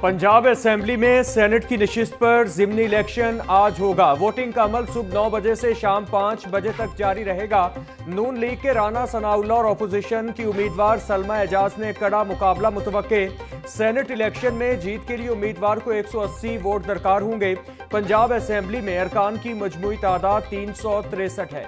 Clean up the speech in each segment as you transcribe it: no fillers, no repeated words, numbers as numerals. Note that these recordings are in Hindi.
पंजाब असेंबली में सेनेट की नशिस्त पर ज़िमनी इलेक्शन आज होगा। वोटिंग का अमल सुबह 9 बजे से शाम 5 बजे तक जारी रहेगा। नून लीग के राना सनाउल्लाह और अपोजिशन की उम्मीदवार सलमा एजाज ने कड़ा मुकाबला मुतवक्के। सेनेट इलेक्शन में जीत के लिए उम्मीदवार को 180 वोट दरकार होंगे। पंजाब असेंबली में अरकान की मजमूई तादाद 363 है।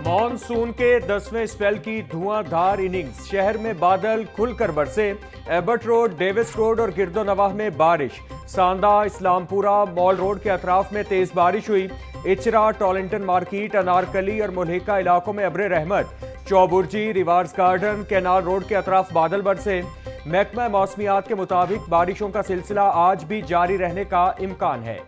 मॉनसून के 10वें स्पेल की धुआंधार इनिंग्स। शहर में बादल खुलकर बरसे। एबर्ट रोड, डेविस रोड और गिरदोनवाह में बारिश। सांदा, इस्लामपुरा, मॉल रोड के अतराफ में तेज बारिश हुई। इचरा, टॉलिंटन मार्केट, अनारकली और मुल्हिका इलाकों में अब्रे रहमत। Chauburji, reverse garden, canal road के अतराफ बादल बरसे। महकमा मौसमियात के मुताबिक बारिशों का सिलसिला आज भी जारी रहने का इम्कान है।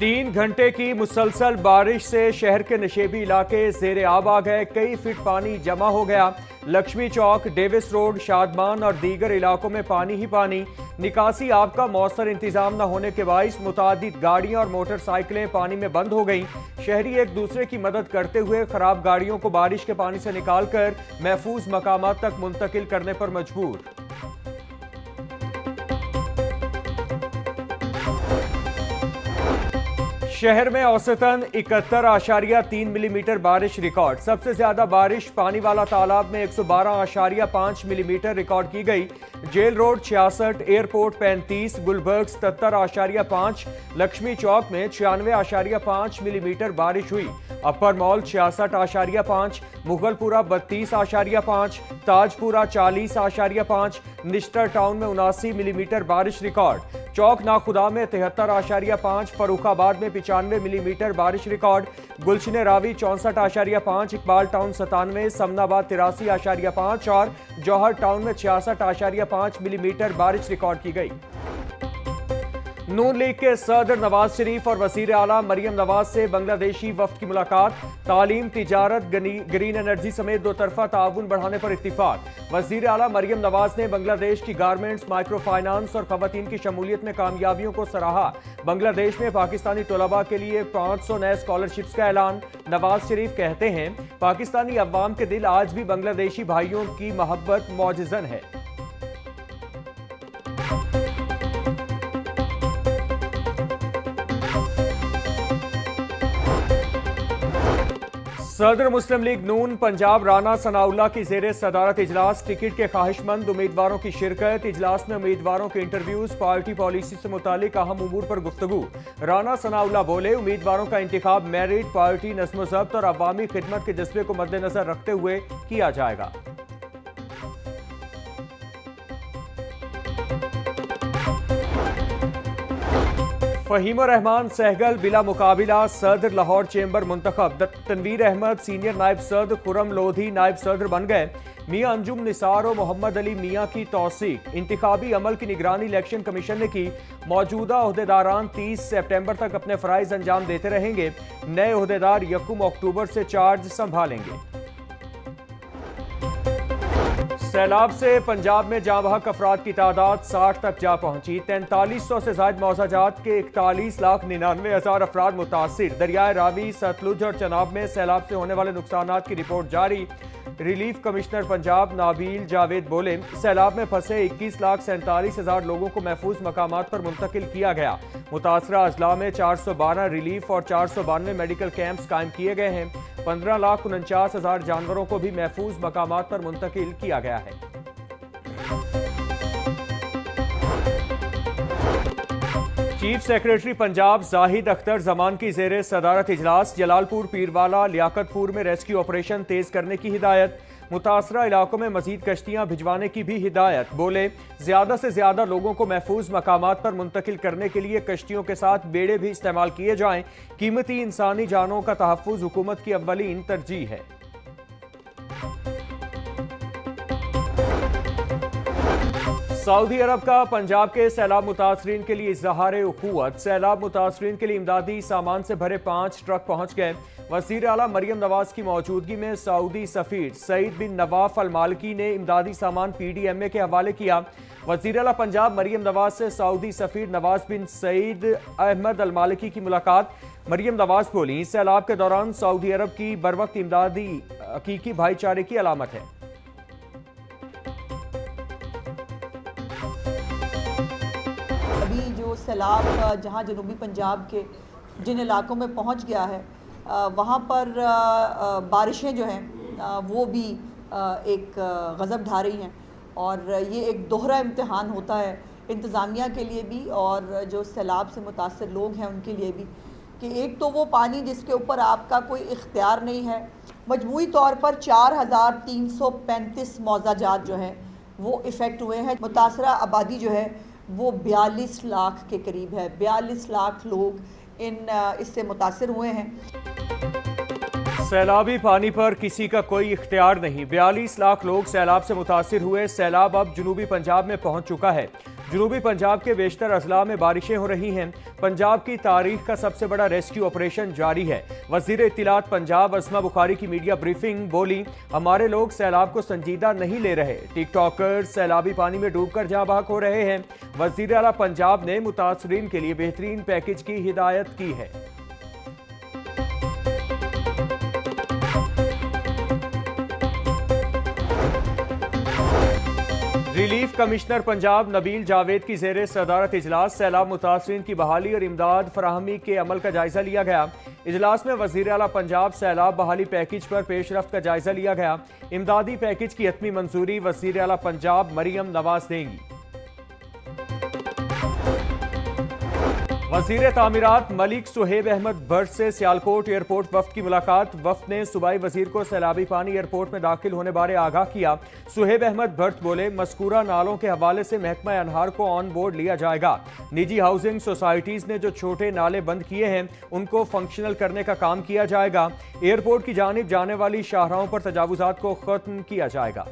तीन घंटे की मुसलसल बारिश से शहर के नशेबी इलाके ज़ेरे आब आ गए। कई फीट पानी जमा हो गया। लक्ष्मी चौक, डेविस रोड, शादमान और दीगर इलाकों में पानी ही पानी। निकासी आब का मौसर इंतजाम न होने के बाइस मुतादिद गाड़ियां और मोटरसाइकिलें पानी में बंद हो गईं। शहरी एक दूसरे की मदद करते हुए खराब गाड़ियों को बारिश के पानी से निकालकर महफूज मकामात तक मुंतकिल करने पर मजबूर। शहर में औसतन 71.3 मिलीमीटर बारिश रिकॉर्ड। सबसे ज्यादा बारिश पानी वाला तालाब में 112.5 मिलीमीटर रिकॉर्ड की गई। Jail road 66, airport 35, Gulberg 77.5, Laxmi Chowk में 96.5 मिलीमीटर बारिश हुई। Upper mall 66.5, Mughalpura 32.5, Tajpura 40.5, Nishtar town में 79 मिलीमीटर बारिश रिकॉर्ड। चौक नाखुदा में 73.5, फरुखाबाद में 95 मिलीमीटर बारिश रिकॉर्ड। गुलशन रावी 64.5, इकबाल टाउन 97, समनाबाद 83.5 और जौहर टाउन में 66.5 मिलीमीटर बारिश रिकॉर्ड की गई। नून लीग के सदर नवाज शरीफ और वजीर आला मरियम नवाज से बांग्लादेशी वफ्द की मुलाकात। तालीम, तिजारत, ग्रीन एनर्जी समेत दो तरफा ताउन बढ़ाने पर इत्तिफाक। वजीर आला मरियम नवाज ने बांग्लादेश की गारमेंट्स, माइक्रो फाइनेंस और खवातीन की शमूलियत में कामयाबियों को सराहा। बांग्लादेश में पाकिस्तानी तलबा के लिए 500 नए स्कॉलरशिप्स का ऐलान। नवाज शरीफ कहते हैं, पाकिस्तानी अवाम के दिल आज भी बांग्लादेशी भाइयों की मोहब्बत मौजज़न है। सदर मुस्लिम लीग नून पंजाब राना सनाउल्लाह की ज़ेरे सदारत इजलास। टिकट के ख्वाहिशमंद उम्मीदवारों की शिरकत। इजलास में उम्मीदवारों के इंटरव्यूज, पार्टी पॉलिसी से मुतालिक अहम उमूर पर गुफ्तगू। राना सनाउल्लाह बोले, उम्मीदवारों का इंतखाब मेरिट, पार्टी नज़्म-ओ-ज़ब्त और अवामी खिदमत के जज्बे को मद्देनजर रखते हुए किया जाएगा। फहीम रहमान सहगल बिला मुकाबिला सदर लाहौर चेंबर मुंतखब। तनवीर अहमद सीनियर नायब सदर, खुरम लोधी नायब सदर बन गए। मियां अंजुम निसार और मोहम्मद अली मियां की तौसीक। इंतखाबी अमल की निगरानी इलेक्शन कमीशन ने की। मौजूदा ओहदेदारान 30 सितंबर तक अपने फराइज अंजाम देते रहेंगे। नए ओहदेदार 1 अक्टूबर से चार्ज संभालेंगे। सैलाब से पंजाब में जाँ बहक अफराद की तादाद 60 तक जा पहुंची। 4300 से ज्यादा मौजाजात के 41,99,000 अफराद मुतासिर। दरियाए रावी, सतलुज और चनाब में सैलाब से होने वाले नुकसानात की रिपोर्ट जारी। रिलीफ कमिश्नर पंजाब नाबील जावेद बोले, सैलाब में फंसे 21,47,000 लोगों को महफूज मकामात पर मुंतकिल किया गया। मुतासरा अजला में 412 रिलीफ और 492 मेडिकल कैंप्स कायम किए गए हैं। 15,49,000 जानवरों को भी महफूज मकामात पर मुंतकिल किया गया है। चीफ सेक्रेटरी पंजाब जाहिद अख्तर जमान की ज़ेरे सदारत इजलास। जलालपुर, पीरवाला, लियाकतपुर में रेस्क्यू ऑपरेशन तेज करने की हिदायत। मुतासरा इलाकों में मजीद कश्तियां भिजवाने की भी हिदायत। बोले, ज्यादा से ज्यादा लोगों को महफूज मकामात पर मुंतकिल करने के लिए कश्तियों के साथ बेड़े भी इस्तेमाल किए जाएं। कीमती इंसानी जानों का तहफ़्फ़ुज़ हुकूमत की अव्वलीन तरजीह है। सऊदी अरब का पंजाब के सैलाब मुतासरीन के लिए इज़हार उखुवत। सैलाब मुतासरीन के लिए इमदादी सामान से भरे 5 ट्रक पहुंच गए। वज़ीर आला मरियम नवाज की मौजूदगी में सऊदी सफ़ीर सईद बिन नवाफ अल मालिकी ने इमदादी सामान PDMA के हवाले किया। वज़ीर आला पंजाब मरियम नवाज से सऊदी सफीर नवाज बिन सईद अहमद अल मालिकी की मुलाकात। मरियम नवाज बोली, सैलाब के दौरान सऊदी अरब की बरवक्त इमदादी हकीकी भाईचारे की अलामत है। अभी जो सैलाब जहां जनूबी पंजाब के जिन इलाकों में पहुंच गया है, वहां पर बारिशें जो हैं वो भी एक गज़ब ढा रही हैं और ये एक दोहरा इम्तिहान होता है इंतज़ामिया के लिए भी और जो सैलाब से मुतासर लोग हैं उनके लिए भी, कि एक तो वो पानी जिसके ऊपर आपका कोई इख्तियार नहीं है। मजमूई तौर पर 4335 मौज़ाजात जो हैं वो इफ़ेक्ट हुए हैं। मुतासरा आबादी जो है वो 42 लाख के करीब है। 42 लाख लोग इससे मुतासर हुए हैं। सैलाबी पानी पर किसी का कोई इख्तियार नहीं। 42 लाख लोग सैलाब से मुतासिर हुए। सैलाब अब जनूबी पंजाब में पहुंच चुका है। जनूबी पंजाब के बेशतर अजला में बारिशें हो रही हैं। पंजाब की तारीख का सबसे बड़ा रेस्क्यू ऑपरेशन जारी है। वजीर इत्तलात पंजाब अस्मा बुखारी की मीडिया ब्रीफिंग, बोली, हमारे लोग सैलाब को संजीदा नहीं ले रहे। टिकटॉकर सैलाबी पानी में डूबकर जहां बहक हो रहे हैं। वजीर आला पंजाब ने मुतासरीन के लिए बेहतरीन पैकेज की हिदायत की है। रिलीफ कमिश्नर पंजाब नबील जावेद की ज़ेरे सदारत इजलास सैलाब मुतासरीन की बहाली और इमदाद फराहमी के अमल का जायजा लिया गया। इजलास में वज़ीर आला पंजाब सैलाब बहाली पैकेज पर पेशरफ्त का जायजा लिया गया। इमदादी पैकेज की हतमी मंजूरी वज़ीर आला पंजाब मरियम नवाज देंगी। वज़ीर तामीरात मलिक सुहेब अहमद भट्ट से सियालकोट एयरपोर्ट वफ्द की मुलाकात। वफ्द ने सूबाई वजीर को सैलाबी पानी एयरपोर्ट में दाखिल होने बारे आगाह किया। सुहेब अहमद भट्ट बोले, मस्कूरा नालों के हवाले से महकमा अनहार को ऑन बोर्ड लिया जाएगा। निजी हाउसिंग सोसाइटीज ने जो छोटे नाले बंद किए हैं उनको फंक्शनल करने का काम किया जाएगा। एयरपोर्ट की जानिब जाने वाली शाहराहों पर तजावुजात को खत्म किया जाएगा।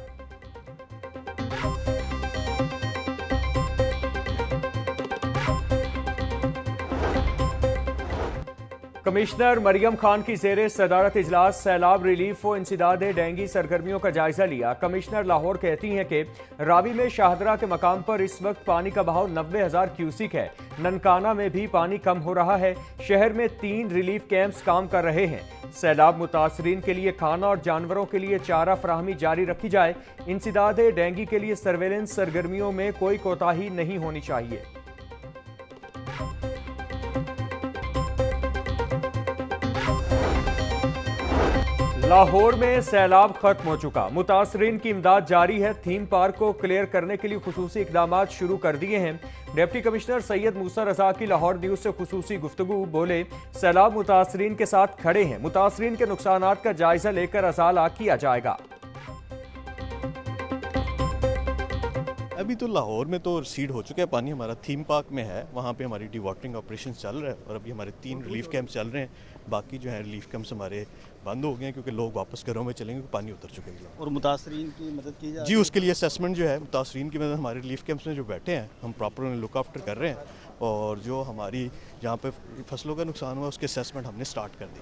कमिश्नर मरियम खान की ज़ेरे सदारत इजलास सैलाब रिलीफ व इंसदाद डेंगी सरगर्मियों का जायजा लिया। कमिश्नर लाहौर कहती हैं कि रावी में शाहदरा के मकाम पर इस वक्त पानी का बहाव 90,000 क्यूसिक है। ननकाना में भी पानी कम हो रहा है। शहर में 3 रिलीफ कैंप्स काम कर रहे हैं। सैलाब मुतासरीन के लिए खाना और जानवरों के लिए चारा फराहमी जारी रखी जाए। इंसदाद डेंगी के लिए सर्वेलेंस सरगर्मियों में कोई कोताही नहीं होनी चाहिए। लाहौर में सैलाब खत्म हो चुका। मुतासरीन की इमदाद जारी है। थीम पार्क को क्लियर करने के लिए खुसूसी इकदाम शुरू कर दिए हैं। डिप्टी कमिश्नर सैयद मूसा रजा की लाहौर न्यूज से खुसूसी गुफ्तगू, बोले, सैलाब मुतासरीन के साथ खड़े हैं। मुतासरीन के नुकसानात का जायजा लेकर अजाला किया जाएगा। अभी तो लाहौर में तो सीड हो चुका है पानी। हमारा थीम पार्क में है, वहाँ पे हमारी डिवाटरिंग ऑपरेशन चल रहा है और अभी हमारे 3 रिलीफ कैंप चल रहे हैं। बाकी जो है रिलीफ कैंप्स हमारे बंद हो गए हैं क्योंकि लोग वापस घरों में चलेंगे, पानी उतर चुके हैं। और मुतासरीन की मदद की जाए जी, उसके लिए असेसमेंट जो है मुतासरीन की मदद हमारे रिलीफ कैंप्स में जो बैठे हैं हम प्रॉपर उन्हें लुक आफ्टर कर रहे हैं और जो हमारी जहाँ पे फसलों का नुकसान हुआ उसके असेसमेंट हमने स्टार्ट कर दी।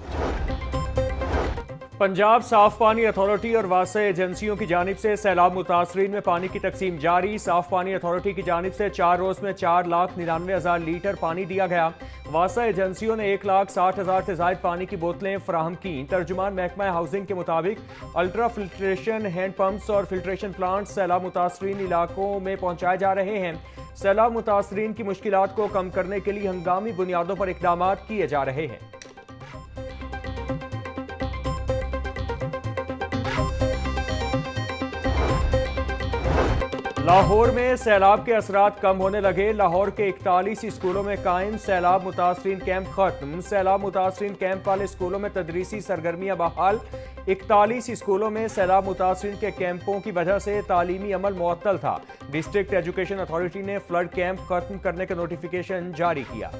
पंजाब साफ पानी अथॉरिटी और वासा एजेंसियों की जानिब से सैलाब मुतासरीन में पानी की तकसीम जारी। साफ पानी अथॉरिटी की जानिब से 4 रोज में 4,99,000 लीटर पानी दिया गया। वासा एजेंसियों ने 1,60,000 से जायद पानी की बोतलें फराहम की। तर्जुमान महकमा हाउसिंग के मुताबिक अल्ट्रा फिल्ट्रेशन हैंड पंप्स और फिल्ट्रेशन प्लांट सैलाब मुतासरीन इलाकों में पहुंचाए जा रहे हैं। सैलाब मुतासरीन की मुश्किलात को कम करने के लिए हंगामी बुनियादों पर इकदाम किए जा रहे हैं। लाहौर में सैलाब के असरात कम होने लगे। लाहौर के 41 स्कूलों में कायम सैलाब मुतासरीन कैंप खत्म। सैलाब मुतासरीन कैंप वाले स्कूलों में तदरीसी सरगर्मियां बहाल। 41 स्कूलों में सैलाब मुतासरीन के कैंपों की वजह से तालीमी अमल मुअत्तल था। डिस्ट्रिक्ट एजुकेशन अथॉरिटी ने फ्लड कैंप खत्म करने का नोटिफिकेशन जारी किया।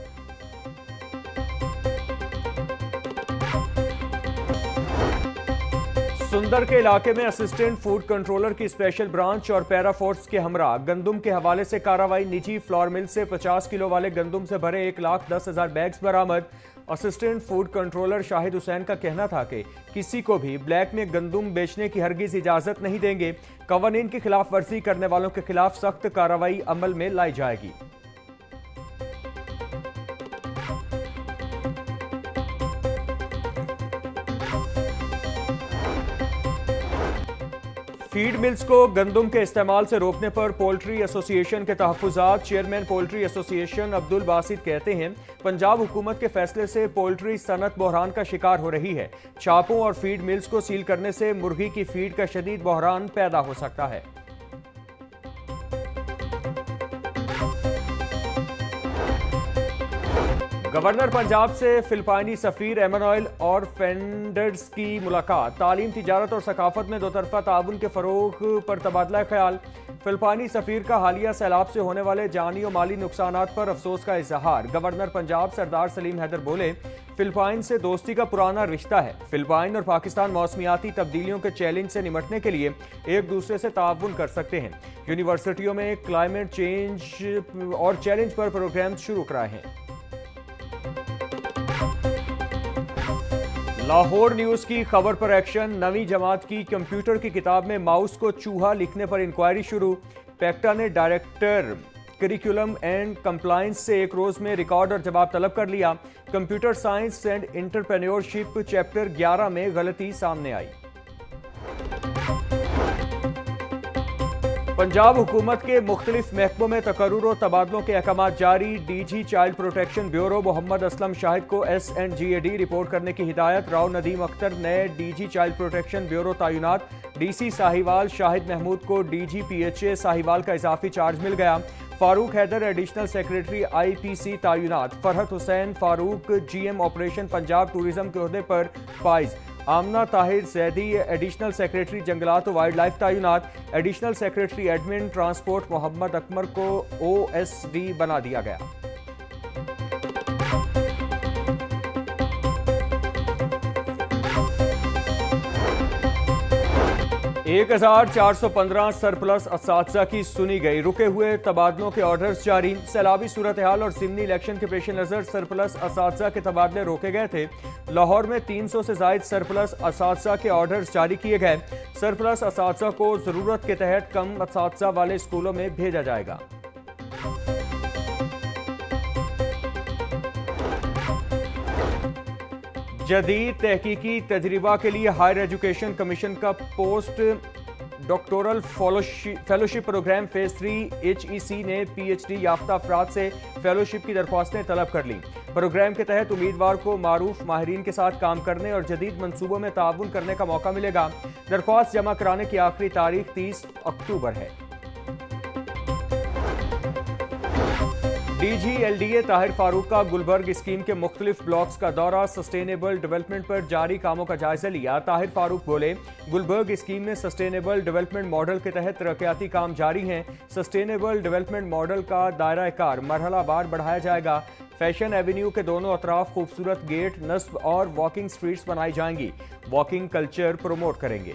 सुंदर के इलाके में असिस्टेंट फूड कंट्रोलर की स्पेशल ब्रांच और पैरा फोर्स के हमरा गंदुम के हवाले से कार्रवाई। निजी फ्लोर मिल से 50 किलो वाले गंदुम से भरे 1,10,000 बैग्स बरामद। Assistant food controller Shahid Hussain का कहना था कि किसी को भी ब्लैक में गंदम बेचने की हरगिज इजाजत नहीं देंगे। कवानीन की खिलाफ वर्जी करने वालों के खिलाफ सख्त कार्रवाई अमल में लाई जाएगी। फीड मिल्स को गंदम के इस्तेमाल से रोकने पर पोल्ट्री एसोसिएशन के तहफ्फुज़ात। Chairman poultry association Abdul Basit कहते हैं, पंजाब हुकूमत के फैसले से पोल्ट्री सनत बहरान का शिकार हो रही है। छापों और फीड मिल्स को सील करने से मुर्गी की फीड का शदीद बहरान पैदा हो सकता है। गवर्नर पंजाब से फिलिपाइनी सफीर एमानुएल और फेंडर्स की मुलाकात। तालीम, तिजारत और सकाफत में दोतरफा ताउन के फरोग पर तबादला ख्याल। फिलिपाइनी सफीर का हालिया सैलाब से होने वाले जानी और माली नुकसानात पर अफसोस का इजहार। गवर्नर पंजाब सरदार सलीम हैदर बोले, फिलिपाइन से दोस्ती का पुराना रिश्ता है। फिलिपाइन और पाकिस्तान मौसमियाती तब्दीलियों के चैलेंज से निमटने के लिए एक दूसरे से ताउन कर सकते हैं। यूनिवर्सिटियों में क्लाइमेट चेंज और चैलेंज पर प्रोग्राम शुरू कराए हैं। लाहौर न्यूज की खबर पर एक्शन। नवीं जमात की कंप्यूटर की किताब में माउस को चूहा लिखने पर इंक्वायरी शुरू। पैक्टा ने डायरेक्टर करिकुलम एंड कंप्लायंस से एक रोज में रिकॉर्ड और जवाब तलब कर लिया। Computer science and entrepreneurship chapter 11 में गलती सामने आई। पंजाब हुकूमत के मुख्तलिफ महकमों में तकर्रुर और तबादलों के अहकाम जारी। DG child protection bureau Mohammad Aslam Shahid को SNGAD रिपोर्ट करने की हिदायत। राव नदीम अख्तर नए डीजी चाइल्ड प्रोटेक्शन ब्यूरो तैनात। DC साहिवाल शाहिद महमूद को DGPHA साहिवाल का इजाफी चार्ज मिल गया। Farooq Haider additional secretary IPC तैनात। Farhat Hussain Farooq GM operation Punjab tourism के ओहदे पर फाइज। आमना ताहिर जैदी एडिशनल सेक्रेटरी जंगलात और वाइल्ड लाइफ तैनात। Additional secretary admin transport Mohammad Akmar को OSD बना दिया गया। एक 1415 सरप्लस असातिज़ा की सुनी गई। रुके हुए तबादलों के ऑर्डर्स जारी। सैलाबी सूरत हाल और सिमनी इलेक्शन के पेश नज़र सरप्लस असातिज़ा के तबादले रोके गए थे। लाहौर में 300 से जायद सरप्लस असातिज़ा के ऑर्डर्स जारी किए गए। सरप्लस असातिज़ा को ज़रूरत के तहत कम असातिज़ा वाले स्कूलों में भेजा जाएगा। जदीद तहकीकी तजरिबा के लिए हायर एजुकेशन कमीशन का post doctoral fellowship program phase 3 HEC ने PhD याफ्ता अफराद से फेलोशिप की दरख्वास्तें तलब कर ली। प्रोग्राम के तहत उम्मीदवार को मारूफ माहिरीन के साथ काम करने और जदीद मनसूबों में ताउन करने का मौका मिलेगा। दरख्वास्त जमा कराने की आखिरी तारीख 30 अक्टूबर है। DG LDA ताहिर फारूक का गुलबर्ग स्कीम के मुख्तलिफ ब्लॉक्स का दौरा। सस्टेनेबल डेवलपमेंट पर जारी कामों का जायजा लिया। ताहिर फारूक बोले, गुलबर्ग स्कीम में सस्टेनेबल डेवलपमेंट मॉडल के तहत तरक्याती काम जारी हैं। सस्टेनेबल डेवलपमेंट मॉडल का दायरा कार मरहलावार बढ़ाया जाएगा। फैशन एवेन्यू के दोनों अतराफ खूबसूरत गेट, नस्ब और वॉकिंग स्ट्रीट्स बनाई जाएंगी। वॉकिंग कल्चर प्रमोट करेंगे।